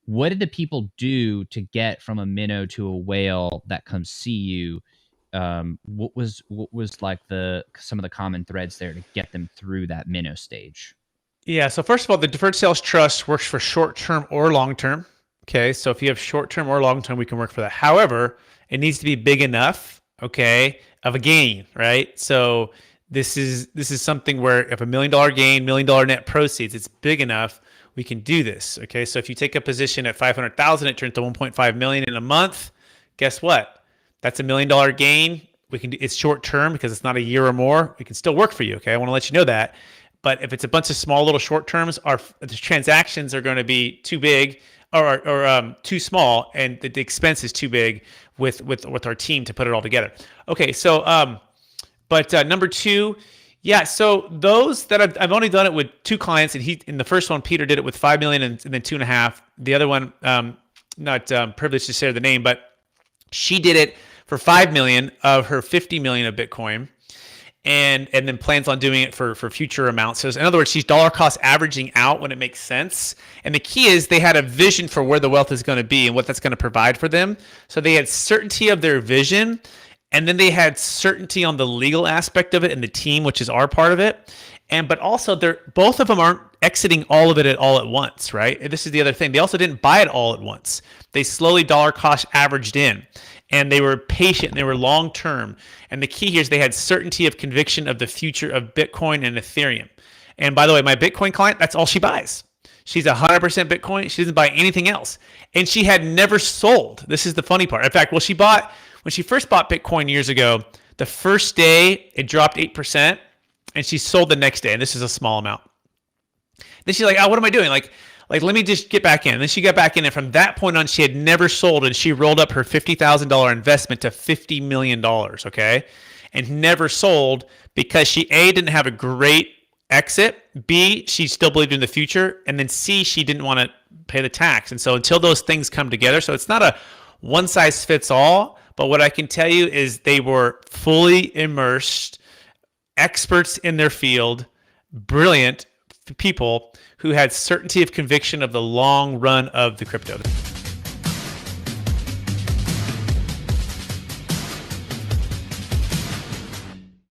What did the people do to get from a minnow to a whale that comes see you? What was like some of the common threads there to get them through that minnow stage? Yeah. So first of all, the deferred sales trust works for short term or long term. Okay. So if you have short term or long term, we can work for that. However, it needs to be big enough, okay, of a gain, right? So this is something where if $1 million gain, $1 million net proceeds, it's big enough, we can do this. Okay. So if you take a position at 500,000, it turns to 1.5 million in a month. Guess what? That's $1 million gain. We can. It's short term because it's not a year or more. We can still work for you. Okay. I want to let you know that. But if it's a bunch of small little short terms, our the transactions are going to be too big or too small, and the expense is too big with our team to put it all together. Okay, so but number two, yeah. So those that I've only done it with two clients, and he in the first one, Peter did it with 5 million and then 2.5. The other one, not privileged to share the name, but she did it for 5 million of her 50 million of Bitcoin, and then plans on doing it for future amounts. So in other words, she's dollar cost averaging out when it makes sense. And the key is they had a vision for where the wealth is going to be and what that's going to provide for them. So they had certainty of their vision, and then they had certainty on the legal aspect of it and the team, which is our part of it. And but also they're both of them aren't exiting all of it all at once, right? And this is the other thing. They also didn't buy it all at once. They slowly dollar cost averaged in, and they were patient and they were long term. And the key here is they had certainty of conviction of the future of Bitcoin and Ethereum. And by the way, my Bitcoin client, that's all she buys. She's 100% Bitcoin. She doesn't buy anything else. And she had never sold. This is the funny part. In fact, well, when she first bought Bitcoin years ago, the first day it dropped 8%, and she sold the next day. And this is a small amount. Then she's like, oh, what am I doing? Like, let me just get back in. And then she got back in, and from that point on, she had never sold, and she rolled up her $50,000 investment to $50 million, okay? And never sold because she, A, didn't have a great exit, B, she still believed in the future, and then C, she didn't want to pay the tax. And so until those things come together, so it's not a one size fits all, but what I can tell you is they were fully immersed, experts in their field, brilliant people who had certainty of conviction of the long run of the crypto.